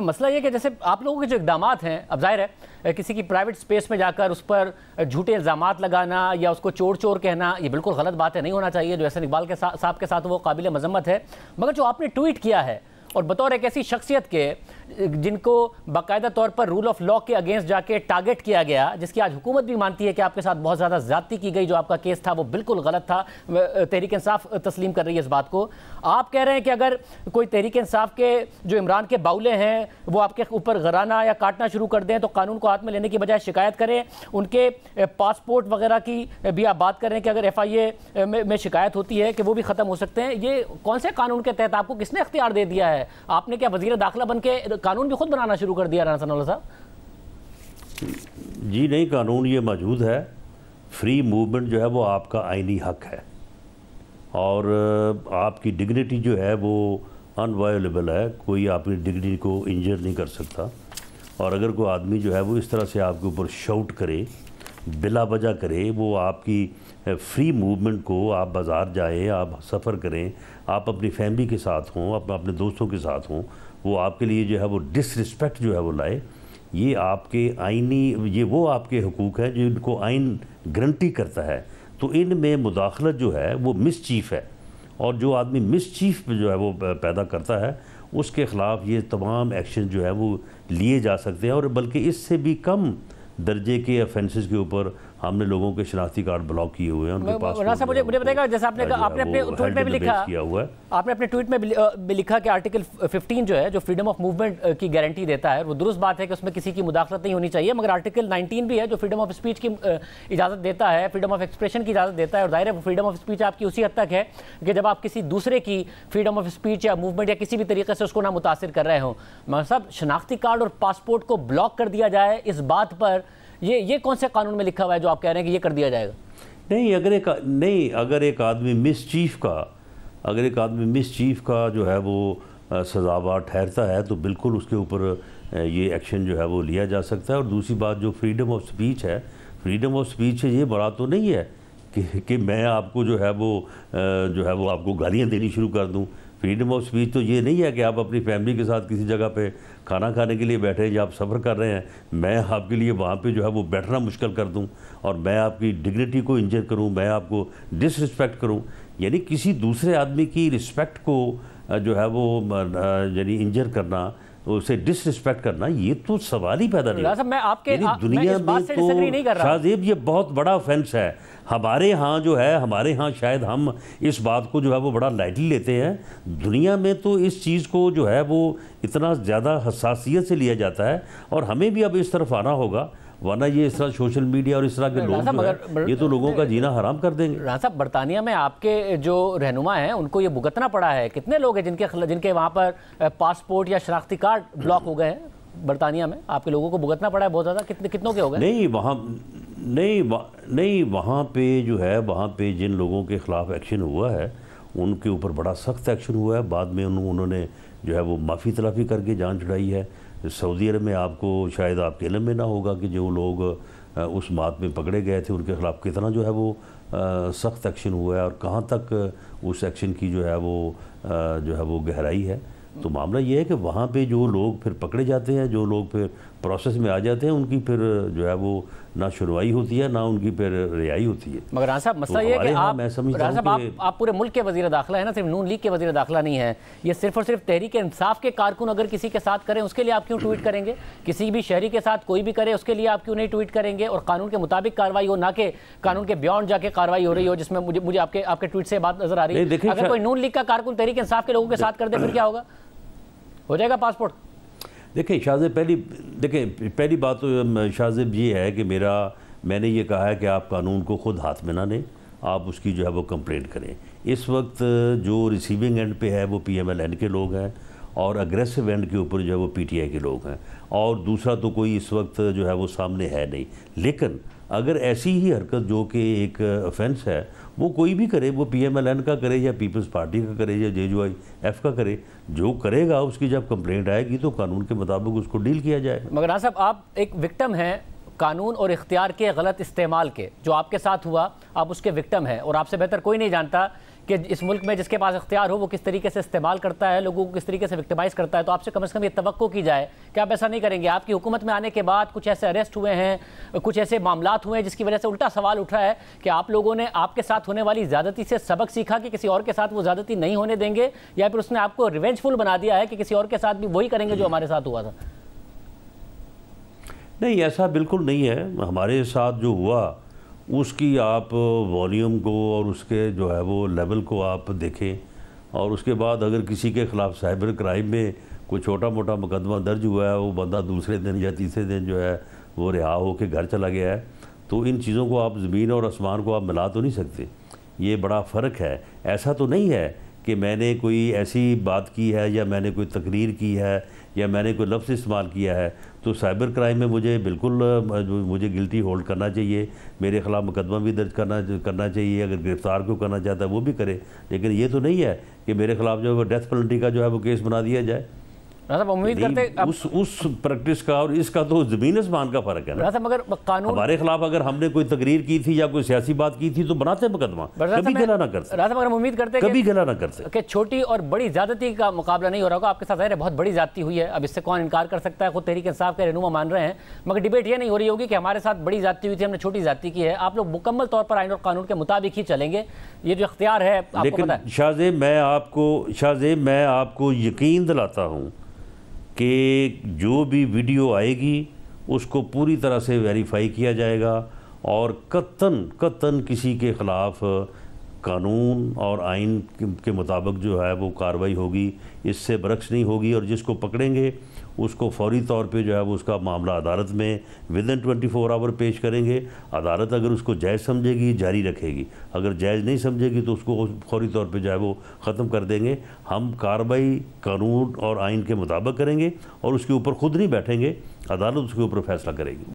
مسئلہ یہ کہ جیسے آپ لوگوں کے جو اقدامات ہیں، اب ظاہر ہے کسی کی پرائیویٹ سپیس میں جا کر اس پر جھوٹے الزامات لگانا یا اس کو چور چور کہنا، یہ بالکل غلط بات ہے، نہیں ہونا چاہیے. جو احسن اقبال صاحب کے ساتھ وہ قابل مذمت ہے. مگر جو آپ نے ٹویٹ کیا ہے اور بطور ایک ایسی شخصیت کے جن کو باقاعدہ طور پر رول آف لا کے اگینسٹ جا کے ٹارگٹ کیا گیا، جس کی آج حکومت بھی مانتی ہے کہ آپ کے ساتھ بہت زیادہ زیادتی کی گئی، جو آپ کا کیس تھا وہ بالکل غلط تھا، تحریک انصاف تسلیم کر رہی ہے اس بات کو. آپ کہہ رہے ہیں کہ اگر کوئی تحریک انصاف کے جو عمران کے باولے ہیں وہ آپ کے اوپر غرانا یا کاٹنا شروع کر دیں تو قانون کو ہاتھ میں لینے کی بجائے شکایت کریں. ان کے پاسپورٹ وغیرہ کی بھی آپ بات کریں کہ اگر ایف آئی اے میں شکایت ہوتی ہے کہ وہ بھی ختم ہو سکتے ہیں. یہ کون سے قانون کے تحت آپ کو کس نے اختیار دے دیا ہے؟ آپ نے کیا وزیر داخلہ بن کے قانون بھی خود بنانا شروع کر دیا رانا ثناء اللہ صاحب؟ جی نہیں، قانون یہ موجود ہے. فری موومنٹ جو ہے وہ آپ کا آئینی حق ہے اور آپ کی ڈگنیٹی جو ہے وہ انوائلیبل ہے. کوئی آپ کی ڈگنیٹی کو انجر نہیں کر سکتا. اور اگر کوئی آدمی جو ہے وہ اس طرح سے آپ کے اوپر شاؤٹ کرے، بلا وجہ کرے، وہ آپ کی فری موومنٹ کو، آپ بازار جائیں، آپ سفر کریں، آپ اپنی فیملی کے ساتھ ہوں، اپنے دوستوں کے ساتھ ہوں، وہ آپ کے لیے جو ہے وہ ڈس رسپیکٹ جو ہے وہ لائے، یہ آپ کے آئینی، یہ وہ آپ کے حقوق ہیں جو ان کو آئین گارنٹی کرتا ہے. تو ان میں مداخلت جو ہے وہ مس چیف ہے، اور جو آدمی مس چیف جو ہے وہ پیدا کرتا ہے اس کے خلاف یہ تمام ایکشن جو ہے وہ لیے جا سکتے ہیں. اور بلکہ اس سے بھی کم درجے کے افینسز کے اوپر ہم نے لوگوں کے شناختی کارڈ بلاک کیے ہوئے ہیں. ان کے پاس مجھے بتائے گا، جیسا آپ نے اپنے ٹویٹ میں بھی لکھا، آپ نے اپنے ٹویٹ میں بھی لکھا کہ آرٹیکل 15 جو ہے جو فریڈم آف موومنٹ کی گارنٹی دیتا ہے، وہ درست بات ہے کہ اس میں کسی کی مداخلت نہیں ہونی چاہیے. مگر آرٹیکل 19 بھی ہے جو فریڈم آف اسپیچ کی اجازت دیتا ہے، فریڈم آف ایکسپریشن کی اجازت دیتا ہے. اور ظاہر ہے وہ فریڈم آف اسپیچ آپ کی اسی حد تک ہے کہ جب آپ کسی دوسرے کی فریڈم آف اسپیچ یا موومنٹ یا کسی بھی طریقے سے اس کو نہ متاثر کر رہے ہوں. مگر صاحب، شناختی کارڈ اور پاسپورٹ کو بلاک کر دیا جائے، اس بات پر یہ کون سے قانون میں لکھا ہوا ہے جو آپ کہہ رہے ہیں کہ یہ کر دیا جائے گا؟ اگر ایک آدمی مس چیف کا جو ہے وہ سزاوار ٹھہرتا ہے تو بالکل اس کے اوپر یہ ایکشن جو ہے وہ لیا جا سکتا ہے. اور دوسری بات جو فریڈم آف سپیچ ہے، فریڈم آف سپیچ سے یہ بڑا تو نہیں ہے کہ میں آپ کو جو ہے وہ آپ کو گالیاں دینی شروع کر دوں. فریڈم آف سپیچ تو یہ نہیں ہے کہ آپ اپنی فیملی کے ساتھ کسی جگہ پہ کھانا کھانے کے لیے بیٹھے یا آپ سفر کر رہے ہیں، میں آپ کے لیے وہاں پہ جو ہے وہ بیٹھنا مشکل کر دوں اور میں آپ کی ڈگنیٹی کو انجر کروں، میں آپ کو ڈس رسپیکٹ کروں. یعنی کسی دوسرے آدمی کی رسپیکٹ کو جو ہے وہ یعنی انجر کرنا، اسے ڈس رسپیکٹ کرنا، یہ تو سوال ہی پیدا نہیں ہے. یعنی دنیا میں تو شاہ زیب یہ بہت بڑا آفینس ہے. ہمارے ہاں شاید ہم اس بات کو جو ہے وہ بڑا لائٹلی لیتے ہیں. دنیا میں تو اس چیز کو جو ہے وہ اتنا زیادہ حساسیت سے لیا جاتا ہے، اور ہمیں بھی اب اس طرف آنا ہوگا، ورنہ یہ اس طرح سوشل میڈیا اور اس طرح کے لوگ جو ہیں یہ تو لوگوں کا جینا حرام کر دیں گے. رانا صاحب، برطانیہ میں آپ کے جو رہنما ہیں ان کو یہ بھگتنا پڑا ہے. کتنے لوگ ہیں جن کے وہاں پر پاسپورٹ یا شناختی کارڈ بلاک ہو گئے ہیں برطانیہ میں؟ آپ کے لوگوں کو بھگتنا پڑا ہے بہت زیادہ. کتنوں کے ہو گئے؟ نہیں، وہاں پہ جو ہے، وہاں پہ جن لوگوں کے خلاف ایکشن ہوا ہے ان کے اوپر بڑا سخت ایکشن ہوا ہے. بعد میں انہوں نے جو ہے وہ معافی تلافی کر کے جان چھڑائی ہے. سعودی عرب میں آپ کو شاید آپ کے علم میں نہ ہوگا کہ جو لوگ اس بات میں پکڑے گئے تھے ان کے خلاف کتنا جو ہے وہ سخت ایکشن ہوا ہے اور کہاں تک اس ایکشن کی جو ہے وہ گہرائی ہے. تو معاملہ یہ ہے کہ وہاں پہ جو لوگ پھر پکڑے جاتے ہیں، جو لوگ پھر پروسیس میں آ جاتے ہیں، ان کی پھر جو ہے وہ نہ سنوائی ہوتی ہے، نہ ان کی پھر رہائی ہوتی ہے. مگر رانا صاحب، مسئلہ یہ ہے کہ آپ پورے ملک کے وزیر داخلہ ہیں نا، صرف نون لیگ کے وزیر داخلہ نہیں ہے. یہ صرف اور صرف تحریک انصاف کے کارکن اگر کسی کے ساتھ کریں اس کے لیے آپ کیوں ٹویٹ کریں گے؟ کسی بھی شہری کے ساتھ کوئی بھی کرے اس کے لیے آپ کیوں نہیں ٹویٹ کریں گے؟ اور قانون کے مطابق کارروائی ہو، نہ کہ قانون کے بیانڈ جا کے کارروائی ہو رہی ہو، جس میں مجھے آپ کے ٹویٹ سے بات نظر آ رہی ہے. اگر کوئی نون لیگ کا کارکن تحریک انصاف کے لوگوں کے ساتھ کر دے پھر کیا ہوگا؟ ہو جائے گا پاسپورٹ؟ دیکھیں شاہ زیب، پہلی بات تو شاہ زیب یہ ہے کہ میں نے یہ کہا ہے کہ آپ قانون کو خود ہاتھ میں نہ لیں، آپ اس کی جو ہے وہ کمپلینٹ کریں. اس وقت جو ریسیونگ اینڈ پہ ہے وہ PMLN کے لوگ ہیں اور اگریسو اینڈ کے اوپر جو ہے وہ PTI کے لوگ ہیں، اور دوسرا تو کوئی اس وقت جو ہے وہ سامنے ہے نہیں. لیکن اگر ایسی ہی حرکت جو کہ ایک افینس ہے وہ کوئی بھی کرے، وہ PMLN کا کرے یا پیپلز پارٹی کا کرے یا JUIF کا کرے، جو کرے گا اس کی جب کمپلینٹ آئے گی تو قانون کے مطابق اس کو ڈیل کیا جائے. مگر رانا صاحب، آپ ایک وکٹم ہیں قانون اور اختیار کے غلط استعمال کے. جو آپ کے ساتھ ہوا آپ اس کے وکٹم ہیں، اور آپ سے بہتر کوئی نہیں جانتا کہ اس ملک میں جس کے پاس اختیار ہو وہ کس طریقے سے استعمال کرتا ہے، لوگوں کو کس طریقے سے وکٹمائز کرتا ہے، تو آپ سے کم یہ توقع کی جائے کہ آپ ایسا نہیں کریں گے۔ آپ کی حکومت میں آنے کے بعد کچھ ایسے اریسٹ ہوئے ہیں، کچھ ایسے معاملات ہوئے ہیں جس کی وجہ سے الٹا سوال اٹھ رہا ہے کہ آپ لوگوں نے آپ کے ساتھ ہونے والی زیادتی سے سبق سیکھا کہ کسی اور کے ساتھ وہ زیادتی نہیں ہونے دیں گے، یا پھر اس نے آپ کو ریونج فل بنا دیا ہے کہ کسی اور کے ساتھ بھی وہی کریں گے جو ہمارے ساتھ ہوا تھا؟ نہیں، ایسا بالکل نہیں ہے۔ ہمارے ساتھ جو ہوا اس کی آپ والیوم کو اور اس کے جو ہے وہ لیول کو آپ دیکھیں، اور اس کے بعد اگر کسی کے خلاف سائبر کرائم میں کوئی چھوٹا موٹا مقدمہ درج ہوا ہے، وہ بندہ دوسرے دن یا تیسرے دن جو ہے وہ رہا ہو کے گھر چلا گیا ہے، تو ان چیزوں کو آپ زمین اور آسمان کو آپ ملا تو نہیں سکتے۔ یہ بڑا فرق ہے۔ ایسا تو نہیں ہے کہ میں نے کوئی ایسی بات کی ہے یا میں نے کوئی تقریر کی ہے یا میں نے کوئی لفظ استعمال کیا ہے تو سائبر کرائم میں مجھے بالکل مجھے گلٹی ہولڈ کرنا چاہیے، میرے خلاف مقدمہ بھی درج کرنا چاہیے، اگر گرفتار کو کرنا چاہتا ہے وہ بھی کرے، لیکن یہ تو نہیں ہے کہ میرے خلاف جو ہے وہ ڈیتھ پینلٹی کا جو ہے وہ کیس بنا دیا جائے۔ امید کرتے اس پریکٹس کا اور اس کا تو زمین آسمان کا فرق ہے نا۔ مگر قانون ہمارے خلاف اگر ہم نے کوئی تقریر کی تھی یا کوئی سیاسی بات کی تھی تو بناتے مقدمہ، کبھی گلا نہ کرتے، مگر ہم امید کرتے کبھی گلا نہ کرتے کہ چھوٹی اور بڑی زیادتی کا مقابلہ نہیں ہو رہا ہوگا۔ آپ کے ساتھ ظاہر ہے بہت بڑی زیادتی ہوئی ہے، اب اس سے کون انکار کر سکتا ہے، خود تحریک انصاف کے رہنما مان رہے ہیں، مگر ڈیبیٹ یہ نہیں ہو رہی ہوگی کہ ہمارے ساتھ بڑی زیادتی ہوئی تھی، ہم نے چھوٹی زیادتی کی ہے۔ آپ لوگ مکمل طور پر آئین اور قانون کے مطابق ہی چلیں گے، یہ جو اختیار ہے آپ کو پتہ ہے۔ لیکن شاہ زیب میں آپ کو یقین دلاتا ہوں کہ جو بھی ویڈیو آئے گی اس کو پوری طرح سے ویریفائی کیا جائے گا، اور قطعاً کسی کے خلاف قانون اور آئین کے مطابق جو ہے وہ کارروائی ہوگی، اس سے برعکس نہیں ہوگی، اور جس کو پکڑیں گے اس کو فوری طور پہ جو ہے وہ اس کا معاملہ عدالت میں ودن 24 آور پیش کریں گے۔ عدالت اگر اس کو جائز سمجھے گی جاری رکھے گی، اگر جائز نہیں سمجھے گی تو اس کو فوری طور پہ جو ہے وہ ختم کر دیں گے۔ ہم کارروائی قانون اور آئین کے مطابق کریں گے اور اس کے اوپر خود نہیں بیٹھیں گے، عدالت اس کے اوپر فیصلہ کرے گی۔